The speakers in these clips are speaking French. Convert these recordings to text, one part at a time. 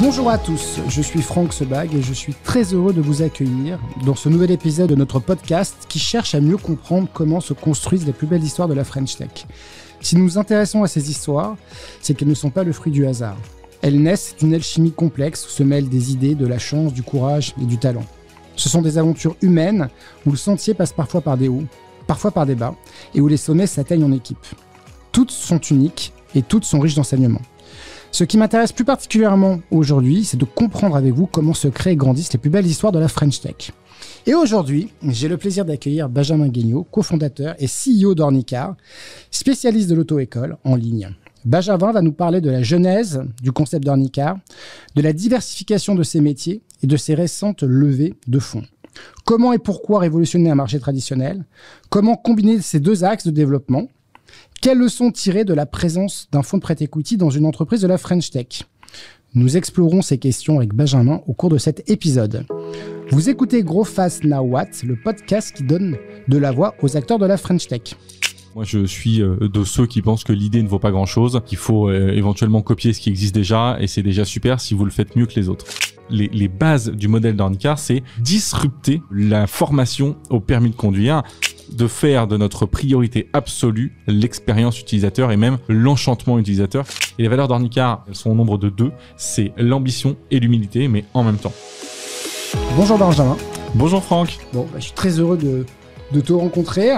Bonjour à tous, je suis Franck Sebag et je suis très heureux de vous accueillir dans ce nouvel épisode de notre podcast qui cherche à mieux comprendre comment se construisent les plus belles histoires de la French Tech. Si nous nous intéressons à ces histoires, c'est qu'elles ne sont pas le fruit du hasard. Elles naissent d'une alchimie complexe où se mêlent des idées, de la chance, du courage et du talent. Ce sont des aventures humaines où le sentier passe parfois par des hauts, parfois par des bas, et où les sommets s'atteignent en équipe. Toutes sont uniques et toutes sont riches d'enseignements. Ce qui m'intéresse plus particulièrement aujourd'hui, c'est de comprendre avec vous comment se créent et grandissent les plus belles histoires de la French Tech. Et aujourd'hui, j'ai le plaisir d'accueillir Benjamin Guignot, cofondateur et CEO d'Ornicar, spécialiste de l'auto-école en ligne. Benjamin va nous parler de la genèse du concept d'Ornicar, de la diversification de ses métiers et de ses récentes levées de fonds. Comment et pourquoi révolutionner un marché traditionnel? Comment combiner ces deux axes de développement? Quelles leçons tirer de la présence d'un fonds de prêt equity dans une entreprise de la French Tech? Nous explorons ces questions avec Benjamin au cours de cet épisode. Vous écoutez Grow Fast Now What, le podcast qui donne de la voix aux acteurs de la French Tech. Moi, je suis de ceux qui pensent que l'idée ne vaut pas grand-chose, qu'il faut éventuellement copier ce qui existe déjà, et c'est déjà super si vous le faites mieux que les autres. Les bases du modèle d'Ornicar, c'est disrupter la formation au permis de conduire, de faire de notre priorité absolue l'expérience utilisateur et même l'enchantement utilisateur. Et les valeurs d'Ornicar, elles sont au nombre de 2, c'est l'ambition et l'humilité, mais en même temps. Bonjour Benjamin. Bonjour Franck. Bon, je suis très heureux de te rencontrer.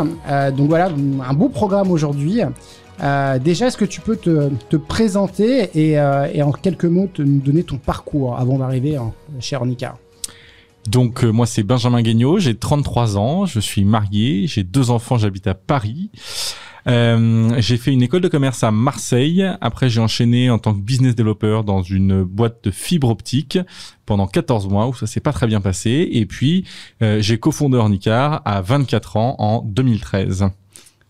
Donc voilà, un beau programme aujourd'hui. Déjà, est-ce que tu peux te présenter et en quelques mots nous donner ton parcours avant d'arriver chez Ornicar? Donc moi c'est Benjamin Guignot, j'ai 33 ans, je suis marié, j'ai 2 enfants, j'habite à Paris. J'ai fait une école de commerce à Marseille. Après, j'ai enchaîné en tant que business developer dans une boîte de fibre optique pendant 14 mois où ça s'est pas très bien passé. Et puis, j'ai cofondé Ornicar à 24 ans en 2013.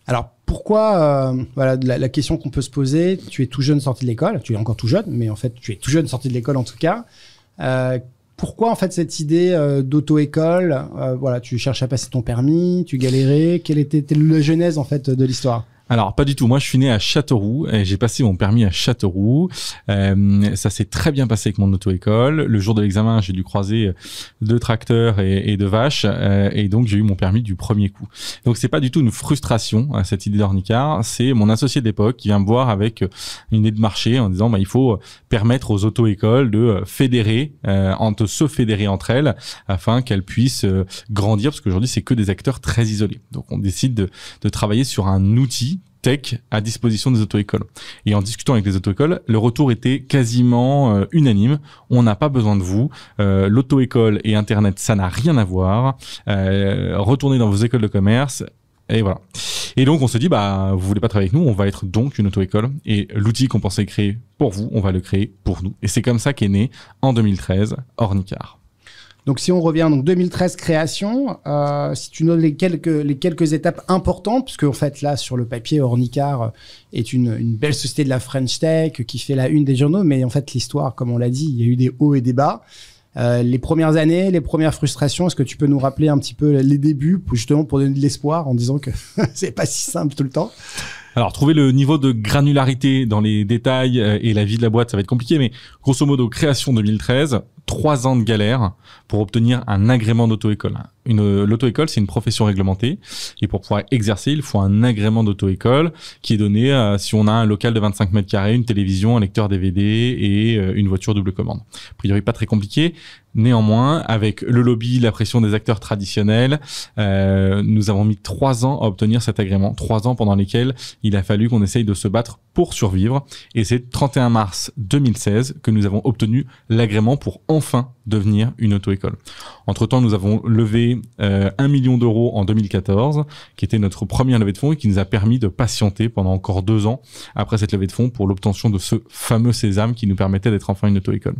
Alors, pourquoi, voilà, la question qu'on peut se poser, tu es tout jeune sorti de l'école, tu es encore tout jeune, mais en fait, tu es tout jeune sorti de l'école en tout cas. Pourquoi en fait cette idée d'auto-école? Voilà, tu cherchais à passer ton permis, tu galérais. Quelle était la genèse en fait de l'histoire? Alors pas du tout, moi je suis né à Châteauroux et j'ai passé mon permis à Châteauroux. Ça s'est très bien passé avec mon auto-école. Le jour de l'examen, j'ai dû croiser 2 tracteurs et 2 vaches et donc j'ai eu mon permis du premier coup. Donc c'est pas du tout une frustration cette idée d'Ornicar, c'est mon associé d'époque qui vient me voir avec une idée de marché en disant il faut permettre aux auto-écoles de fédérer, se fédérer entre elles afin qu'elles puissent grandir parce qu'aujourd'hui c'est que des acteurs très isolés. Donc on décide de travailler sur un outil tech à disposition des auto-écoles. Et en discutant avec les auto-écoles, le retour était quasiment unanime. On n'a pas besoin de vous. L'auto-école et Internet, ça n'a rien à voir. Retournez dans vos écoles de commerce. Et voilà. Et donc, on se dit, vous voulez pas travailler avec nous, on va être donc une auto-école. Et l'outil qu'on pensait créer pour vous, on va le créer pour nous. Et c'est comme ça qu'est né, en 2013, Ornicar. Donc, si on revient, 2013 création, si tu notes les quelques étapes importantes, puisque en fait, là, sur le papier, Ornicar est une belle société de la French Tech qui fait la une des journaux, mais en fait, l'histoire, comme on l'a dit, il y a eu des hauts et des bas. Les premières années, les premières frustrations, est-ce que tu peux nous rappeler un petit peu les débuts, justement pour donner de l'espoir en disant que c'est pas si simple tout le temps? Alors, trouver le niveau de granularité dans les détails et la vie de la boîte, ça va être compliqué, mais grosso modo, création 2013, 3 ans de galère pour obtenir un agrément d'auto-école. L'auto-école, c'est une profession réglementée et pour pouvoir exercer, il faut un agrément d'auto-école qui est donné si on a un local de 25 mètres carrés, une télévision, un lecteur DVD et une voiture double commande. A priori, pas très compliqué. Néanmoins, avec le lobby, la pression des acteurs traditionnels, nous avons mis 3 ans à obtenir cet agrément. 3 ans pendant lesquels il a fallu qu'on essaye de se battre pour survivre. Et c'est 31 mars 2016 que nous avons obtenu l'agrément pour enfin devenir une auto-école. Entre-temps, nous avons levé 1 million d'euros en 2014, qui était notre première levée de fonds et qui nous a permis de patienter pendant encore 2 ans après cette levée de fonds pour l'obtention de ce fameux sésame qui nous permettait d'être enfin une auto-école.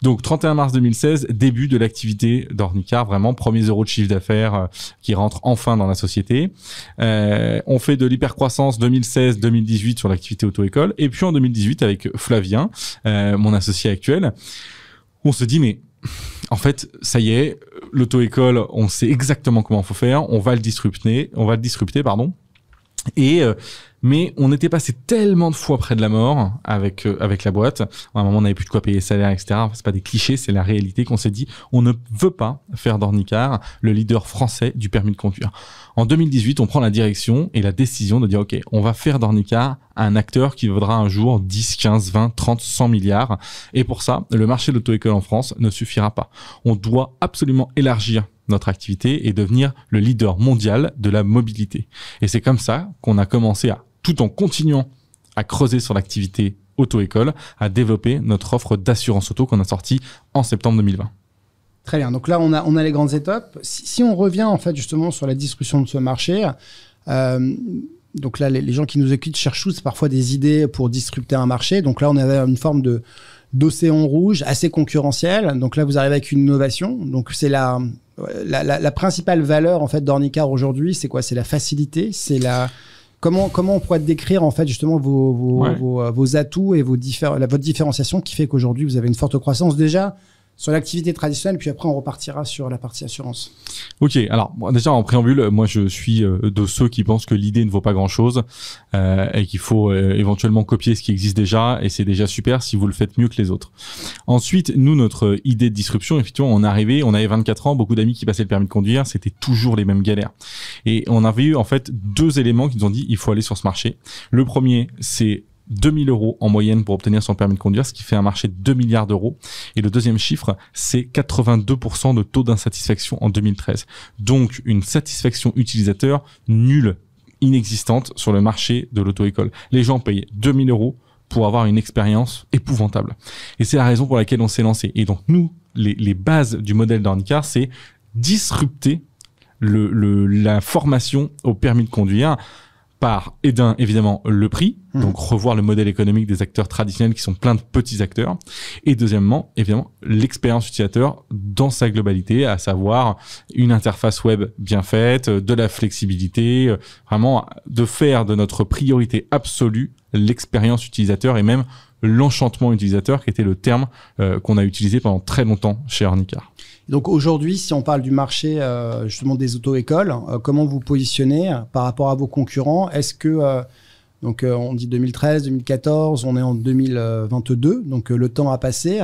Donc, 31 mars 2016, début de l'activité d'Ornicar, vraiment, premiers euros de chiffre d'affaires qui rentrent enfin dans la société. On fait de l'hypercroissance 2016-2018 sur l'activité auto-école. Et puis en 2018, avec Flavien, mon associé actuel, on se dit, mais en fait, ça y est, l'auto-école, on sait exactement comment il faut faire, on va le disrupter, pardon. Mais on était passé tellement de fois près de la mort avec la boîte. À un moment, on n'avait plus de quoi payer les salaires, etc. C'est pas des clichés, c'est la réalité qu'on s'est dit. On ne veut pas faire d'Ornicar le leader français du permis de conduire. En 2018, on prend la direction et la décision de dire, OK, on va faire d'Ornicar un acteur qui vaudra un jour 10, 15, 20, 30, 100 milliards. Et pour ça, le marché de l'auto-école en France ne suffira pas. On doit absolument élargir notre activité et devenir le leader mondial de la mobilité. Et c'est comme ça qu'on a commencé tout en continuant à creuser sur l'activité auto-école, à développer notre offre d'assurance auto qu'on a sortie en septembre 2020. Très bien. Donc là, on a les grandes étapes. Si on revient en fait justement sur la disruption de ce marché, donc là, les gens qui nous écoutent cherchent tous parfois des idées pour disrupter un marché. Donc là, on avait une forme d'océan rouge assez concurrentiel. Donc là, vous arrivez avec une innovation. Donc c'est la principale valeur en fait d'Ornicar aujourd'hui, c'est quoi? C'est la facilité, c'est Comment on pourrait décrire en fait justement vos atouts et votre différenciation qui fait qu'aujourd'hui vous avez une forte croissance déjà sur l'activité traditionnelle, puis après on repartira sur la partie assurance. Ok, alors déjà en préambule, moi je suis de ceux qui pensent que l'idée ne vaut pas grand-chose et qu'il faut éventuellement copier ce qui existe déjà, et c'est déjà super si vous le faites mieux que les autres. Ensuite, nous, notre idée de disruption, effectivement, on avait 24 ans, beaucoup d'amis qui passaient le permis de conduire, c'était toujours les mêmes galères. Et on avait eu en fait deux éléments qui nous ont dit il faut aller sur ce marché. Le premier, c'est 2 000 € en moyenne pour obtenir son permis de conduire, ce qui fait un marché de 2 milliards d'euros. Et le deuxième chiffre, c'est 82% de taux d'insatisfaction en 2013. Donc, une satisfaction utilisateur nulle, inexistante sur le marché de l'auto-école. Les gens payent 2 000 € pour avoir une expérience épouvantable. Et c'est la raison pour laquelle on s'est lancé. Et donc, nous, les bases du modèle d'Ornicar, c'est disrupter la formation au permis de conduire par, évidemment, le prix, donc revoir le modèle économique des acteurs traditionnels qui sont plein de petits acteurs. Et deuxièmement, évidemment, l'expérience utilisateur dans sa globalité, à savoir une interface web bien faite, de la flexibilité, vraiment de faire de notre priorité absolue l'expérience utilisateur et même l'enchantement utilisateur, qui était le terme qu'on a utilisé pendant très longtemps chez Ornicar. Donc aujourd'hui, si on parle du marché justement des auto-écoles, comment vous positionnez par rapport à vos concurrents? Est-ce que, on dit 2013, 2014, on est en 2022, donc le temps a passé.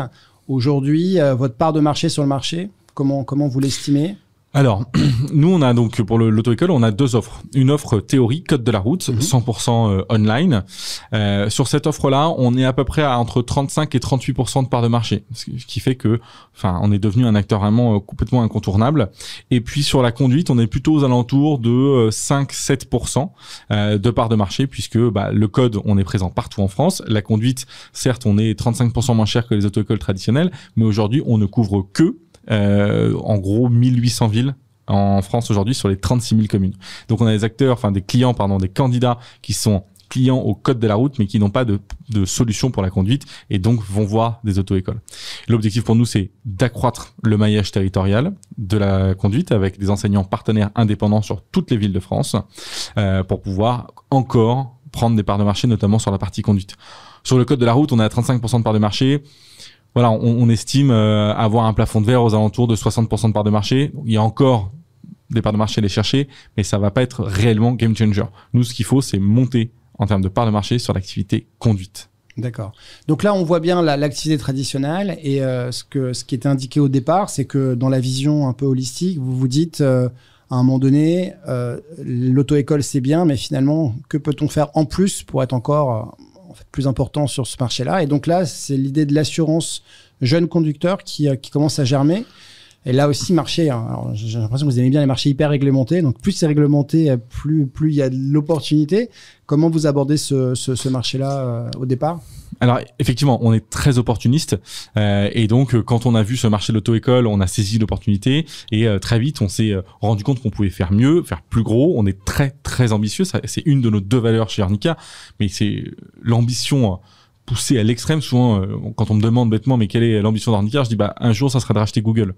Aujourd'hui, votre part de marché sur le marché, comment vous l'estimez? Alors, nous, on a donc, pour l'auto-école, on a deux offres. Une offre théorie, code de la route, 100% online. Sur cette offre-là, on est à peu près à entre 35 et 38% de part de marché. Ce qui fait que, on est devenu un acteur vraiment complètement incontournable. Et puis, sur la conduite, on est plutôt aux alentours de 5-7% de part de marché, puisque, le code, on est présent partout en France. La conduite, certes, on est 35% moins cher que les auto-écoles traditionnelles, mais aujourd'hui, on ne couvre que en gros 1800 villes en France aujourd'hui sur les 36 000 communes. Donc on a des candidats qui sont clients au code de la route mais qui n'ont pas de solution pour la conduite et donc vont voir des auto-écoles. L'objectif pour nous, c'est d'accroître le maillage territorial de la conduite avec des enseignants partenaires indépendants sur toutes les villes de France pour pouvoir encore prendre des parts de marché, notamment sur la partie conduite. Sur le code de la route, on est à 35% de parts de marché. Voilà, on estime avoir un plafond de verre aux alentours de 60% de parts de marché. Il y a encore des parts de marché à aller chercher, mais ça va pas être réellement game changer. Nous, ce qu'il faut, c'est monter en termes de parts de marché sur l'activité conduite. D'accord. Donc là, on voit bien l'activité traditionnelle et ce qui était indiqué au départ, c'est que dans la vision un peu holistique, vous vous dites à un moment donné, l'auto-école c'est bien, mais finalement, que peut-on faire en plus pour être encore plus important sur ce marché-là? Et donc là, c'est l'idée de l'assurance jeune conducteur qui commence à germer. Et là aussi, marché, alors j'ai l'impression que vous aimez bien les marchés hyper réglementés. Donc plus c'est réglementé, plus il y a de l'opportunité. Comment vous abordez ce marché-là au départ? Alors effectivement, on est très opportuniste et donc quand on a vu ce marché de l'auto-école, on a saisi l'opportunité et très vite on s'est rendu compte qu'on pouvait faire mieux, faire plus gros. On est très très ambitieux, c'est une de nos deux valeurs chez Ornicar, mais c'est l'ambition poussée à l'extrême. Souvent quand on me demande bêtement mais quelle est l'ambition d'Ornicar, je dis un jour ça sera de racheter Google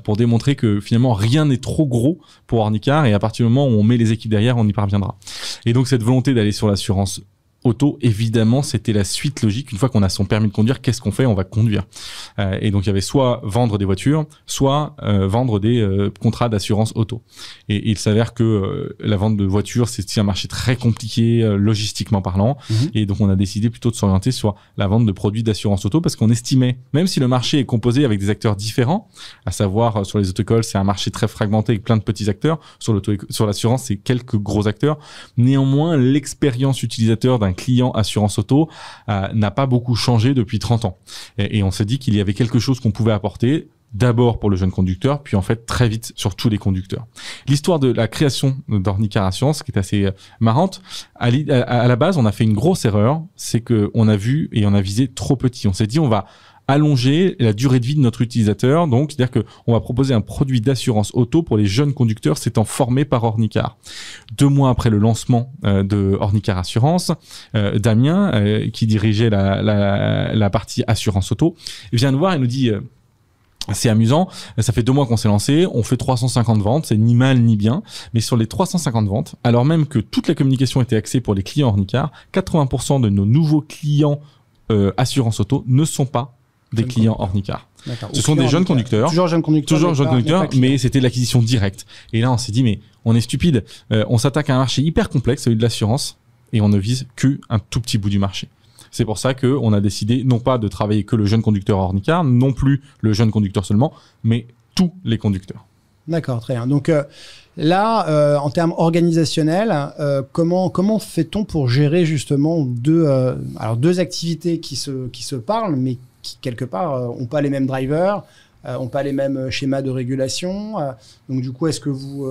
pour démontrer que finalement rien n'est trop gros pour Ornicar et à partir du moment où on met les équipes derrière, on y parviendra. Et donc cette volonté d'aller sur l'assurance auto, évidemment, c'était la suite logique. Une fois qu'on a son permis de conduire, qu'est-ce qu'on fait? On va conduire. Et donc, il y avait soit vendre des voitures, soit vendre des contrats d'assurance auto. Et il s'avère que la vente de voitures, c'est un marché très compliqué, logistiquement parlant. Et donc, on a décidé plutôt de s'orienter sur la vente de produits d'assurance auto parce qu'on estimait, même si le marché est composé avec des acteurs différents, à savoir sur les auto-écoles, c'est un marché très fragmenté avec plein de petits acteurs. Sur l'assurance, c'est quelques gros acteurs. Néanmoins, l'expérience utilisateur d'un client assurance auto n'a pas beaucoup changé depuis 30 ans. Et on s'est dit qu'il y avait quelque chose qu'on pouvait apporter, d'abord pour le jeune conducteur, puis en fait très vite sur tous les conducteurs. L'histoire de la création d'Ornicar Assurance, qui est assez marrante, à la base, on a fait une grosse erreur, c'est qu'on a vu et on a visé trop petit. On s'est dit, on va allonger la durée de vie de notre utilisateur. Donc, c'est-à-dire que on va proposer un produit d'assurance auto pour les jeunes conducteurs s'étant formés par Ornicar. 2 mois après le lancement de Ornicar Assurance, Damien, qui dirigeait la partie assurance auto, vient nous voir et nous dit c'est amusant, ça fait 2 mois qu'on s'est lancé, on fait 350 ventes, c'est ni mal ni bien, mais sur les 350 ventes, alors même que toute la communication était axée pour les clients Ornicar, 80% de nos nouveaux clients assurance auto ne sont pas des clients Ornicar. Ce sont des jeunes conducteurs. Toujours jeunes conducteurs, mais c'était de l'acquisition directe. Et là, on s'est dit, mais on est stupide. On s'attaque à un marché hyper complexe, celui de l'assurance, et on ne vise que un tout petit bout du marché. C'est pour ça qu'on a décidé non pas de travailler que le jeune conducteur Ornicar, non plus le jeune conducteur seulement, mais tous les conducteurs. D'accord, très bien. Donc là, en termes organisationnels, comment fait-on pour gérer justement deux activités qui se parlent, mais qui quelque part n'ont pas les mêmes drivers, n'ont pas les mêmes schémas de régulation. Donc du coup, est-ce que vous,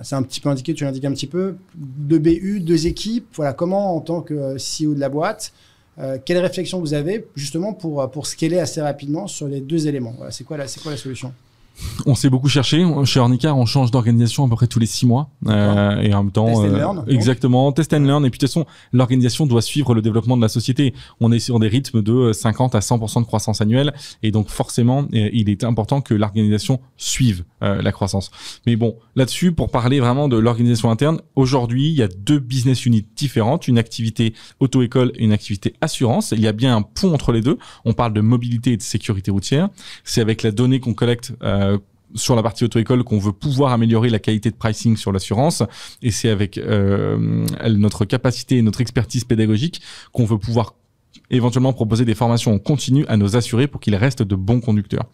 c'est un petit peu indiqué, tu l'indiques un petit peu, 2 BU, 2 équipes, voilà, comment en tant que CEO de la boîte, quelle réflexion vous avez justement pour scaler assez rapidement sur les 2 éléments? Voilà, c'est quoi la solution? On s'est beaucoup cherché. Chez Ornicar, on change d'organisation à peu près tous les 6 mois. Et en même temps, test and learn, exactement, test and learn. Et puis de toute façon, l'organisation doit suivre le développement de la société. On est sur des rythmes de 50 à 100% de croissance annuelle. Et donc forcément, il est important que l'organisation suive la croissance. Mais bon, là-dessus, pour parler vraiment de l'organisation interne, aujourd'hui, il y a 2 business units différentes, une activité auto-école et une activité assurance. Il y a bien un pont entre les deux. On parle de mobilité et de sécurité routière. C'est avec la donnée qu'on collecte sur la partie auto-école qu'on veut pouvoir améliorer la qualité de pricing sur l'assurance, et c'est avec notre capacité et notre expertise pédagogique qu'on veut pouvoir éventuellement proposer des formations en continu à nos assurés pour qu'ils restent de bons conducteurs.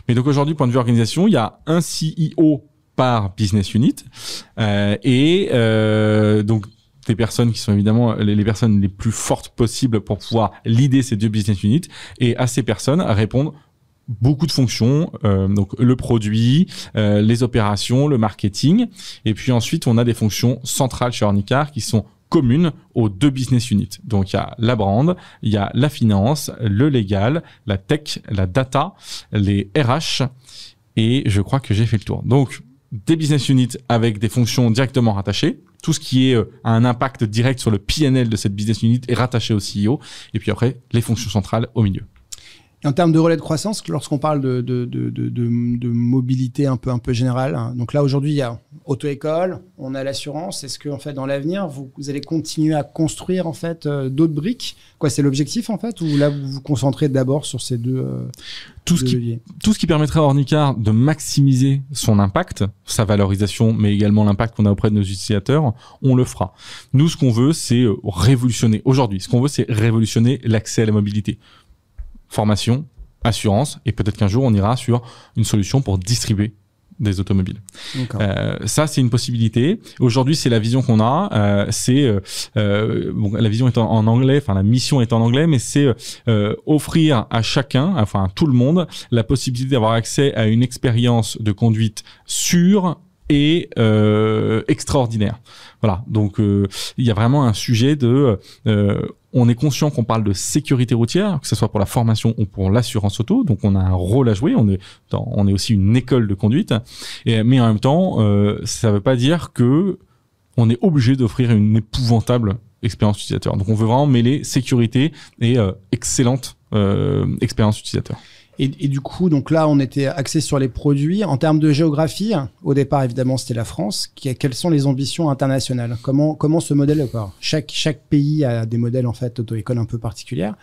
Mais donc aujourd'hui, point de vue organisation, il y a un CEO par business unit donc des personnes qui sont évidemment les personnes les plus fortes possibles pour pouvoir leader ces 2 business units, et à ces personnes répondent beaucoup de fonctions, donc le produit, les opérations, le marketing, et puis ensuite on a des fonctions centrales chez Ornicar qui sont communes aux 2 business units. Donc il y a la brand, il y a la finance, le légal, la tech, la data, les RH, et je crois que j'ai fait le tour. Donc des business units avec des fonctions directement rattachées. Tout ce qui est a un impact direct sur le PNL de cette business unit est rattaché au CEO, et puis après les fonctions centrales au milieu. Et en termes de relais de croissance, lorsqu'on parle de mobilité un peu générale, hein, donc là aujourd'hui il y a auto-école, on a l'assurance. Est-ce que en fait dans l'avenir vous allez continuer à construire en fait d'autres briques? Quoi, c'est l'objectif en fait, ou là vous vous concentrez d'abord sur ces deux tout ce qui permettrait à Ornicar de maximiser son impact, sa valorisation, mais également l'impact qu'on a auprès de nos utilisateurs, on le fera. Nous, ce qu'on veut, c'est révolutionner. Aujourd'hui, ce qu'on veut, c'est révolutionner l'accès à la mobilité. Formation, assurance, et peut-être qu'un jour on ira sur une solution pour distribuer des automobiles. Ça, c'est une possibilité. Aujourd'hui, c'est la vision qu'on a. La vision est en anglais, enfin la mission est en anglais, mais c'est offrir à chacun, enfin à tout le monde, la possibilité d'avoir accès à une expérience de conduite sûre et extraordinaire. Voilà. Donc, il y a vraiment un sujet de on est conscient qu'on parle de sécurité routière, que ce soit pour la formation ou pour l'assurance auto. Donc, on a un rôle à jouer. On est aussi une école de conduite. Mais en même temps, ça ne veut pas dire que on est obligé d'offrir une épouvantable expérience utilisateur. Donc, on veut vraiment mêler sécurité et excellente expérience utilisateur. Et du coup, donc là, on était axé sur les produits. En termes de géographie, au départ, évidemment, c'était la France. Quelles sont les ambitions internationales? Comment ce modèle opère? Chaque pays a des modèles, en fait, auto-école un peu particulières.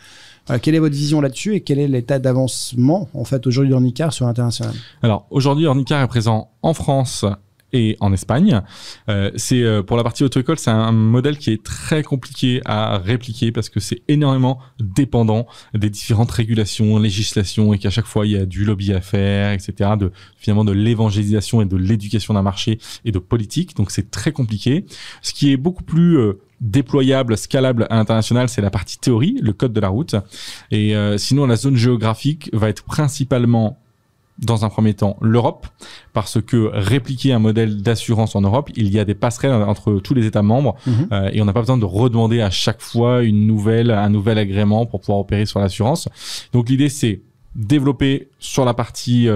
Quelle est votre vision là-dessus et quel est l'état d'avancement, en fait, aujourd'hui d'Ornicar sur l'international? Alors, aujourd'hui, Ornicar est présent en France et en Espagne. Pour la partie auto-école, c'est un modèle qui est très compliqué à répliquer parce que c'est énormément dépendant des différentes régulations, législations et qu'à chaque fois il y a du lobby à faire, etc. Finalement de l'évangélisation et de l'éducation d'un marché et de politique. Donc c'est très compliqué. Ce qui est beaucoup plus déployable, scalable à l'international, c'est la partie théorie, le code de la route. Et sinon, la zone géographique va être principalement dans un premier temps, l'Europe, parce que répliquer un modèle d'assurance en Europe, il y a des passerelles entre tous les États membres et on n'a pas besoin de redemander à chaque fois un nouvel agrément pour pouvoir opérer sur l'assurance. Donc l'idée, c'est développer sur la partie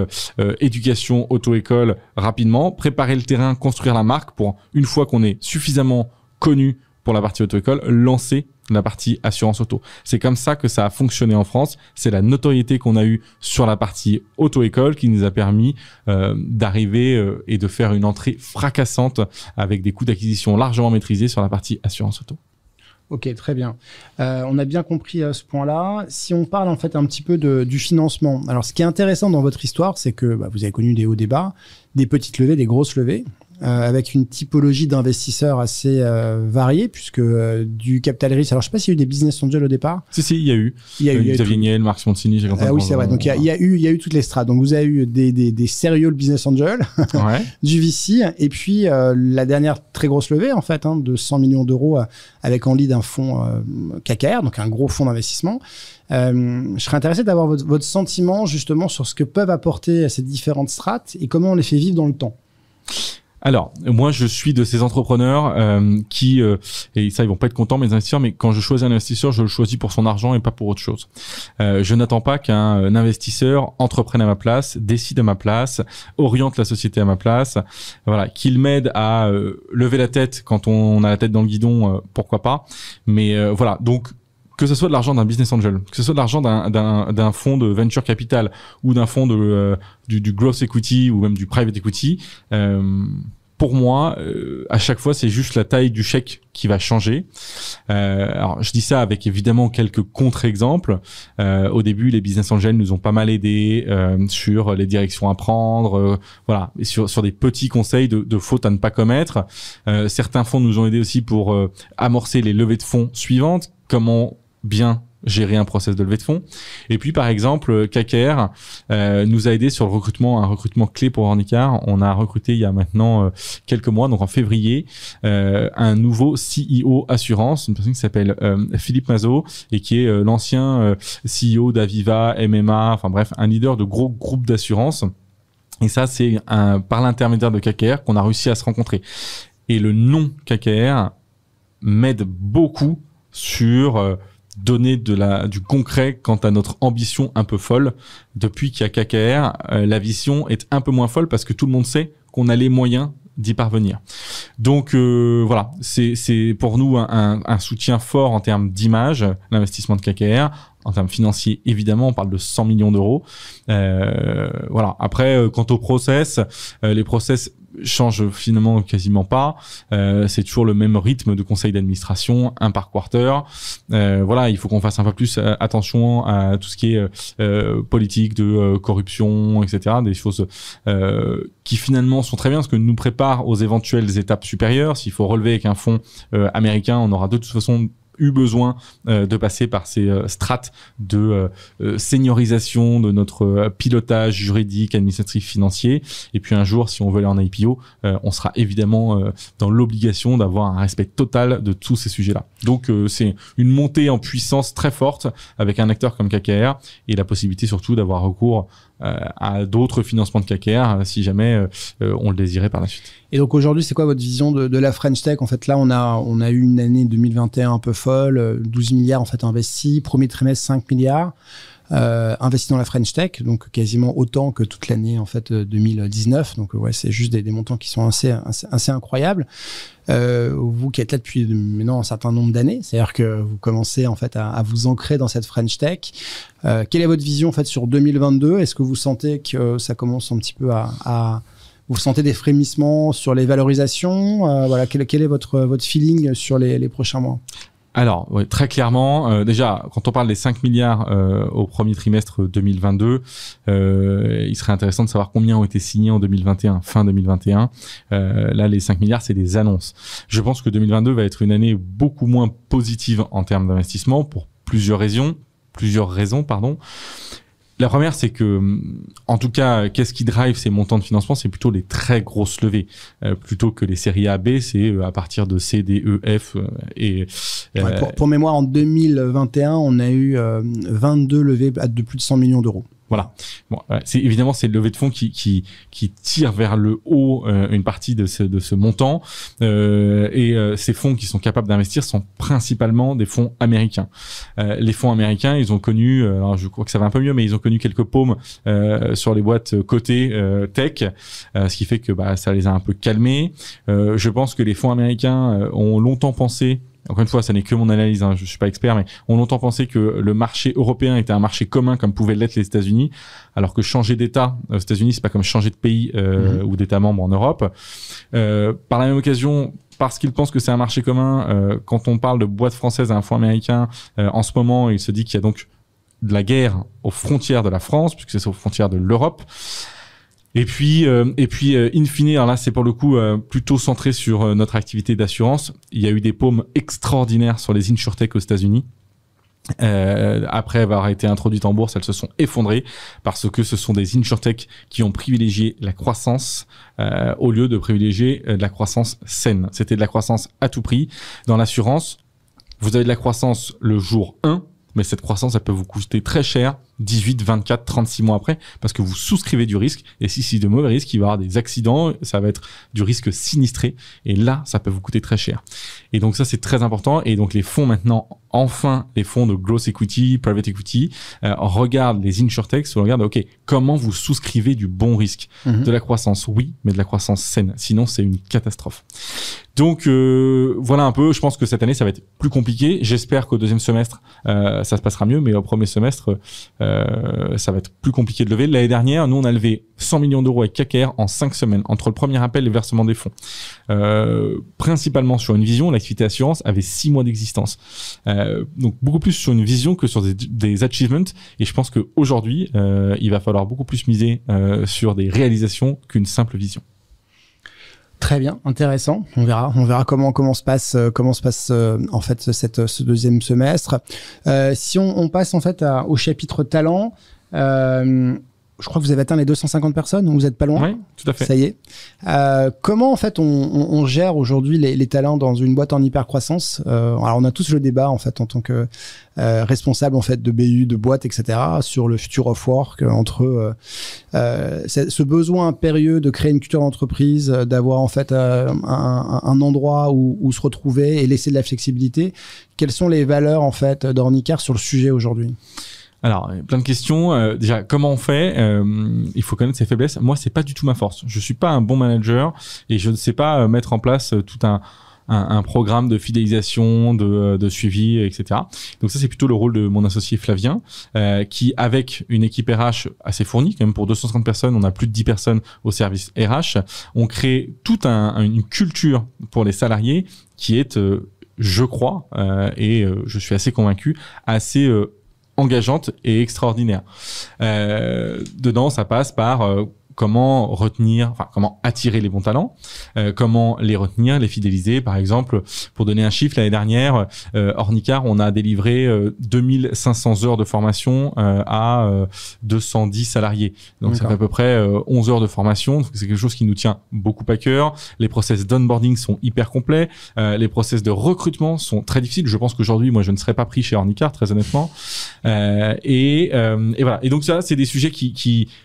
éducation, auto-école rapidement, préparer le terrain, construire la marque pour, une fois qu'on est suffisamment connu pour la partie auto-école, lancer la partie assurance auto. C'est comme ça que ça a fonctionné en France. C'est la notoriété qu'on a eue sur la partie auto-école qui nous a permis d'arriver et de faire une entrée fracassante avec des coûts d'acquisition largement maîtrisés sur la partie assurance auto. Ok, très bien. On a bien compris ce point-là. Si on parle en fait un petit peu du financement. Alors, ce qui est intéressant dans votre histoire, c'est que vous avez connu des hauts, des bas, des petites levées, des grosses levées. Avec une typologie d'investisseurs assez variée, puisque du capital risque. Alors, je ne sais pas s'il y a eu des business angels au départ. Si, il y a eu. Xavier Niel, Marc Simoncini, j'ai oui, c'est vrai. Donc, il y a eu toutes les strates. Donc, vous avez eu des sérieux business angels, ouais. du VC, et puis la dernière très grosse levée, en fait, de 100 millions d'euros avec en lead un fonds KKR, donc un gros fonds d'investissement. Je serais intéressé d'avoir votre sentiment, justement, sur ce que peuvent apporter ces différentes strates et comment on les fait vivre dans le temps. Alors, moi, je suis de ces entrepreneurs qui, et ça, ils vont pas être contents, mes investisseurs, mais quand je choisis un investisseur, je le choisis pour son argent et pas pour autre chose. Je n'attends pas qu'un investisseur entreprenne à ma place, décide à ma place, oriente la société à ma place, voilà, qu'il m'aide à lever la tête quand on a la tête dans le guidon, pourquoi pas. Mais voilà, donc que ce soit de l'argent d'un business angel, que ce soit de l'argent d'un fonds de venture capital ou d'un fonds du growth equity ou même du private equity, pour moi, à chaque fois, c'est juste la taille du chèque qui va changer. Alors, je dis ça avec évidemment quelques contre-exemples. Au début, les business angels nous ont pas mal aidés sur les directions à prendre, voilà, et sur des petits conseils de fautes à ne pas commettre. Certains fonds nous ont aidés aussi pour amorcer les levées de fonds suivantes. Comment bien gérer un process de levée de fonds. Et puis, par exemple, KKR nous a aidé sur un recrutement clé pour Ornicar. On a recruté il y a maintenant quelques mois, donc en février, un nouveau CEO assurance, une personne qui s'appelle Philippe Mazot et qui est l'ancien CEO d'Aviva, MMA, enfin bref, un leader de gros groupes d'assurance. Et ça, c'est par l'intermédiaire de KKR qu'on a réussi à se rencontrer. Et le nom KKR m'aide beaucoup sur donner du concret quant à notre ambition un peu folle. Depuis qu'il y a KKR, la vision est un peu moins folle parce que tout le monde sait qu'on a les moyens d'y parvenir. Donc voilà, c'est pour nous un soutien fort en termes d'image, l'investissement de KKR. En termes financiers, évidemment, on parle de 100 millions d'euros. Voilà. Après, quant au process, les process changent finalement quasiment pas. C'est toujours le même rythme de conseil d'administration, un par quarter. Voilà, il faut qu'on fasse un peu plus attention à tout ce qui est politique, de corruption, etc. Des choses qui finalement sont très bien, parce que nous préparent aux éventuelles étapes supérieures. S'il faut relever avec un fonds américain, on aura de toute façon eu besoin de passer par ces strates de seniorisation de notre pilotage juridique, administratif, financier. Et puis un jour, si on veut aller en IPO, on sera évidemment dans l'obligation d'avoir un respect total de tous ces sujets-là. Donc c'est une montée en puissance très forte avec un acteur comme KKR et la possibilité surtout d'avoir recours à d'autres financements de KKR si jamais on le désirait par la suite. Et donc aujourd'hui, c'est quoi votre vision de la French Tech? En fait, là, on a eu une année 2021 un peu folle, 12 milliards en fait investis, premier trimestre 5 milliards. investi dans la French Tech, donc quasiment autant que toute l'année en fait 2019. Donc ouais, c'est juste des montants qui sont assez incroyables. Vous qui êtes là depuis maintenant un certain nombre d'années, c'est-à-dire que vous commencez en fait à vous ancrer dans cette French Tech. Quelle est votre vision en fait sur 2022? Est-ce que vous sentez que ça commence un petit peu vous sentez des frémissements sur les valorisations? Voilà, quel est votre feeling sur les prochains mois? Alors, ouais, très clairement, déjà, quand on parle des 5 milliards au premier trimestre 2022, il serait intéressant de savoir combien ont été signés en 2021, fin 2021. Là, les 5 milliards, c'est des annonces. Je pense que 2022 va être une année beaucoup moins positive en termes d'investissement pour plusieurs raisons. La première, c'est que, en tout cas, qu'est-ce qui drive ces montants de financement? C'est plutôt les très grosses levées, plutôt que les séries A, B. C'est à partir de C, D, E, F et. Pour mémoire, en 2021, on a eu 22 levées de plus de 100 millions d'euros. Voilà. Bon, c'est évidemment c'est le levée de fonds qui tire vers le haut une partie de ce montant et ces fonds qui sont capables d'investir sont principalement des fonds américains. Les fonds américains, ils ont connu, alors je crois que ça va un peu mieux, mais ils ont connu quelques paumes sur les boîtes cotées tech, ce qui fait que ça les a un peu calmés. Je pense que les fonds américains ont longtemps pensé. Encore une fois, ça n'est que mon analyse, hein, je suis pas expert, mais on a longtemps pensé que le marché européen était un marché commun comme pouvaient l'être les États-Unis, alors que changer d'État aux États-Unis, c'est pas comme changer de pays ou d'État membre en Europe. Par la même occasion, parce qu'ils pensent que c'est un marché commun, quand on parle de boîte française à un fonds américain, en ce moment, il se dit qu'il y a donc de la guerre aux frontières de la France, puisque c'est aux frontières de l'Europe. Et puis, in fine, alors là, c'est pour le coup plutôt centré sur notre activité d'assurance. Il y a eu des paumes extraordinaires sur les insurtech aux États-Unis. Après avoir été introduites en bourse, elles se sont effondrées parce que ce sont des insurtech qui ont privilégié la croissance au lieu de privilégier de la croissance saine. C'était de la croissance à tout prix. Dans l'assurance, vous avez de la croissance le jour 1, mais cette croissance, elle peut vous coûter très cher 18, 24, 36 mois après, parce que vous souscrivez du risque. Et si c'est de mauvais risques, il va y avoir des accidents, ça va être du risque sinistré. Et là, ça peut vous coûter très cher. Et donc ça, c'est très important. Et donc les fonds maintenant, enfin, les fonds de growth equity, private equity, regardent les insurtechs, regardent, OK, comment vous souscrivez du bon risque? De la croissance, oui, mais de la croissance saine. Sinon, c'est une catastrophe. Donc voilà un peu, je pense que cette année, ça va être plus compliqué. J'espère qu'au deuxième semestre, ça se passera mieux, mais au premier semestre, ça va être plus compliqué de lever. L'année dernière, nous, on a levé 100 millions d'euros avec KKR en 5 semaines, entre le premier appel et le versement des fonds. Principalement sur une vision, l'activité assurance avait 6 mois d'existence. Donc beaucoup plus sur une vision que sur des achievements. Et je pense qu'aujourd'hui, il va falloir beaucoup plus miser sur des réalisations qu'une simple vision. Très bien, intéressant. On verra comment se passe en fait ce deuxième semestre. Si on passe en fait au chapitre talent, je crois que vous avez atteint les 250 personnes, donc vous êtes pas loin. Oui, tout à fait. Ça y est. Comment en fait on gère aujourd'hui les talents dans une boîte en hypercroissance? Alors on a tous le débat en fait en tant que responsable en fait de BU, de boîte, etc. sur le future of work entre ce besoin impérieux de créer une culture d'entreprise, d'avoir en fait un endroit où se retrouver et laisser de la flexibilité. Quelles sont les valeurs en fait d'Ornicar sur le sujet aujourd'hui? Alors, plein de questions. Déjà, comment on fait? Il faut connaître ses faiblesses. Moi, c'est pas du tout ma force. Je suis pas un bon manager et je ne sais pas mettre en place tout un programme de fidélisation, de suivi, etc. Donc ça, c'est plutôt le rôle de mon associé Flavien, qui, avec une équipe RH assez fournie, quand même pour 250 personnes, on a plus de 10 personnes au service RH, on crée toute une culture pour les salariés qui est, je crois, et je suis assez convaincu, assez engageante et extraordinaire. Dedans, ça passe par comment attirer les bons talents, comment les retenir, les fidéliser. Par exemple, pour donner un chiffre, l'année dernière, Ornicar, on a délivré 2500 heures de formation à 210 salariés. Donc ça fait à peu près 11 heures de formation. Donc c'est quelque chose qui nous tient beaucoup à cœur. Les process d'onboarding sont hyper complets. Les process de recrutement sont très difficiles. Je pense qu'aujourd'hui, moi, je ne serais pas pris chez Ornicar, très honnêtement. Et voilà. Et donc ça, c'est des sujets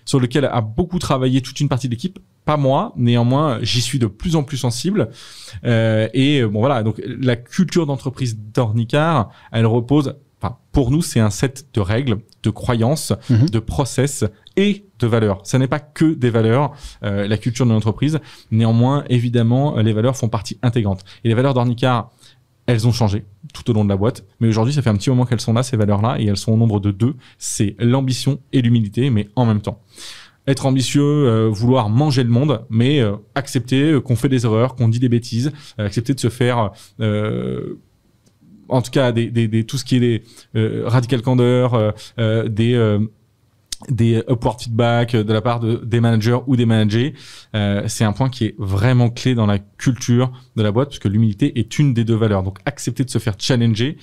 sur lesquels a beaucoup travaillé toute une partie de l'équipe, pas moi, néanmoins j'y suis de plus en plus sensible et bon voilà, donc la culture d'entreprise d'Ornicar, elle repose, enfin pour nous c'est un set de règles de croyances, de process et de valeurs. Ça n'est pas que des valeurs, la culture de l'entreprise. Néanmoins, évidemment, les valeurs font partie intégrante. Et les valeurs d'Ornicar, elles ont changé tout au long de la boîte. Mais aujourd'hui, ça fait un petit moment qu'elles sont là, ces valeurs-là, et elles sont au nombre de 2. C'est l'ambition et l'humilité, mais en même temps. Être ambitieux, vouloir manger le monde, mais accepter qu'on fait des erreurs, qu'on dit des bêtises, accepter de se faire... en tout cas, tout ce qui est des radical candor, des upward feedback de la part des managers ou des managers, c'est un point qui est vraiment clé dans la culture de la boîte, parce que l'humilité est une des 2 valeurs. Donc, accepter de se faire challenger,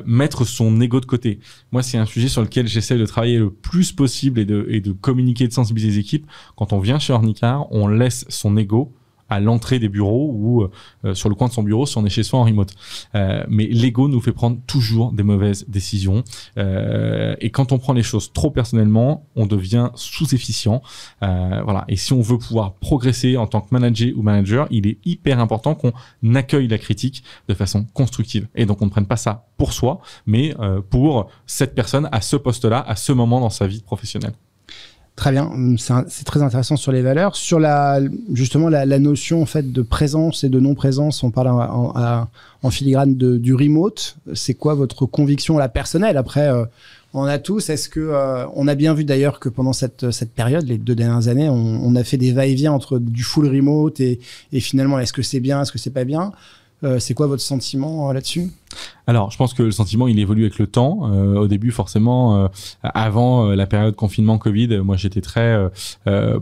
mettre son ego de côté. Moi, c'est un sujet sur lequel j'essaie de travailler le plus possible et de communiquer, de sensibiliser les équipes. Quand on vient chez Ornicar, on laisse son ego à l'entrée des bureaux ou sur le coin de son bureau si on est chez soi en remote. Mais l'ego nous fait prendre toujours des mauvaises décisions. Et quand on prend les choses trop personnellement, on devient sous-efficient. Voilà. Et si on veut pouvoir progresser en tant que manager ou manager, il est hyper important qu'on accueille la critique de façon constructive. Et donc, on ne prenne pas ça pour soi, mais pour cette personne à ce poste-là, à ce moment dans sa vie professionnelle. Très bien, c'est très intéressant sur les valeurs. Sur justement la notion en fait de présence et de non-présence, on parle en filigrane du remote. C'est quoi votre conviction la personnelle? Après, on a tous. Est-ce que on a bien vu d'ailleurs que pendant cette période, les 2 dernières années, on a fait des va-et-vient entre du full remote et finalement, est-ce que c'est bien, est-ce que c'est pas bien? C'est quoi votre sentiment là-dessus? Alors, je pense que le sentiment, il évolue avec le temps. Au début, forcément, avant la période confinement Covid, moi, j'étais très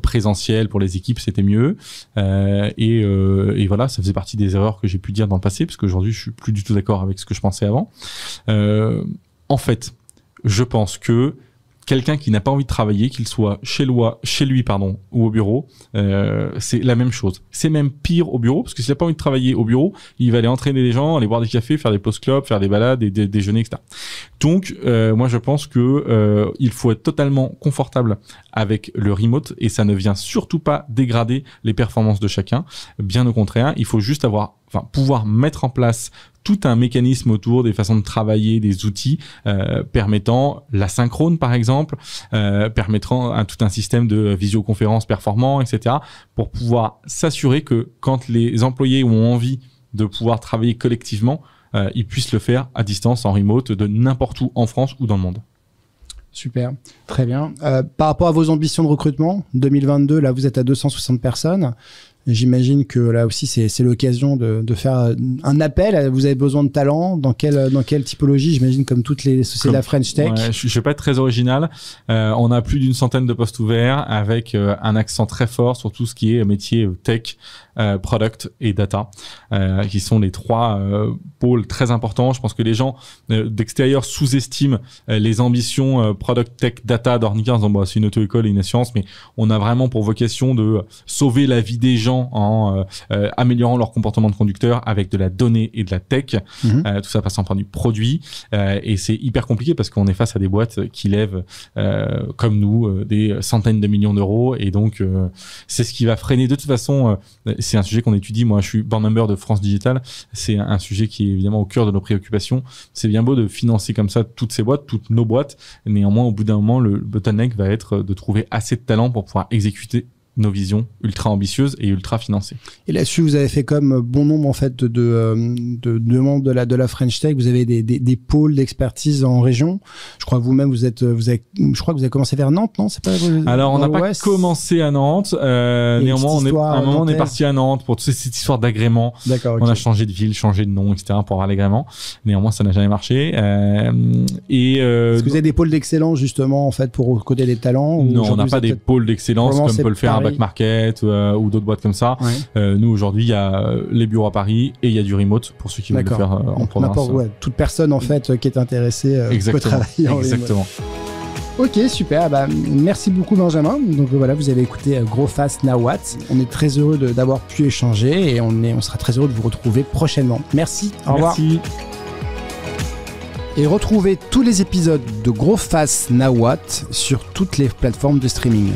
présentiel pour les équipes, c'était mieux. Et voilà, ça faisait partie des erreurs que j'ai pu dire dans le passé, parce qu'aujourd'hui, je suis plus du tout d'accord avec ce que je pensais avant. En fait, je pense que quelqu'un qui n'a pas envie de travailler, qu'il soit chez lui, ou au bureau, c'est la même chose. C'est même pire au bureau, parce que s'il n'a pas envie de travailler au bureau, il va aller entraîner les gens, aller boire des cafés, faire des post-clubs, faire des balades, des déjeuners, etc. Donc, moi, je pense que il faut être totalement confortable avec le remote, et ça ne vient surtout pas dégrader les performances de chacun. Bien au contraire, il faut juste pouvoir mettre en place tout un mécanisme autour des façons de travailler, des outils permettant l'asynchrone par exemple, permettant tout un système de visioconférence performant, etc. pour pouvoir s'assurer que quand les employés ont envie de pouvoir travailler collectivement, ils puissent le faire à distance, en remote, de n'importe où en France ou dans le monde. Super, très bien. Par rapport à vos ambitions de recrutement, 2022, là vous êtes à 260 personnes. J'imagine que là aussi c'est l'occasion de faire un appel. Vous avez besoin de talent dans quelle typologie? J'imagine comme toutes les sociétés de la French Tech. Ouais, je vais pas être très original. On a plus d'une centaine de postes ouverts avec un accent très fort sur tout ce qui est métier tech, product et data, qui sont les 3 pôles très importants. Je pense que les gens d'extérieur sous-estiment les ambitions product, tech, data d'Ornicar en disant bah, c'est une auto-école et une assurance, mais on a vraiment pour vocation de sauver la vie des gens en améliorant leur comportement de conducteur avec de la donnée et de la tech. Tout ça passant par du produit. Et c'est hyper compliqué parce qu'on est face à des boîtes qui lèvent, comme nous, des centaines de millions d'euros. Et donc, c'est ce qui va freiner. De toute façon, c'est un sujet qu'on étudie. Moi, je suis board member de France Digital. C'est un sujet qui est évidemment au cœur de nos préoccupations. C'est bien beau de financer comme ça toutes ces boîtes, toutes nos boîtes. Néanmoins, au bout d'un moment, le bottleneck va être de trouver assez de talent pour pouvoir exécuter nos visions ultra ambitieuses et ultra financées. Et là-dessus, vous avez fait comme bon nombre en fait de membres de la French Tech. Vous avez des pôles d'expertise en région. Je crois que vous-même je crois que vous avez commencé vers Nantes, non? C'est pas Alors on n'a pas commencé à Nantes. Néanmoins, on est parti à Nantes pour toute cette histoire d'agrément. D'accord. On a changé de ville, changé de nom, etc. pour avoir l'agrément. Néanmoins, ça n'a jamais marché. Est-ce que vous avez des pôles d'excellence justement en fait pour recruter des talents? Non, on n'a pas des pôles d'excellence comme peut le faire Back Market ou d'autres boîtes comme ça. Ouais. Nous aujourd'hui il y a les bureaux à Paris et il y a du remote pour ceux qui veulent le faire en province. Toute personne en fait qui est intéressée peut travailler en remote. Exactement. Ok, super. Bah, merci beaucoup Benjamin. Donc voilà, vous avez écouté Grow Fast Now What. On est très heureux d'avoir pu échanger et on sera très heureux de vous retrouver prochainement. Merci. Au revoir. Merci. Et retrouvez tous les épisodes de Grow Fast Now What sur toutes les plateformes de streaming.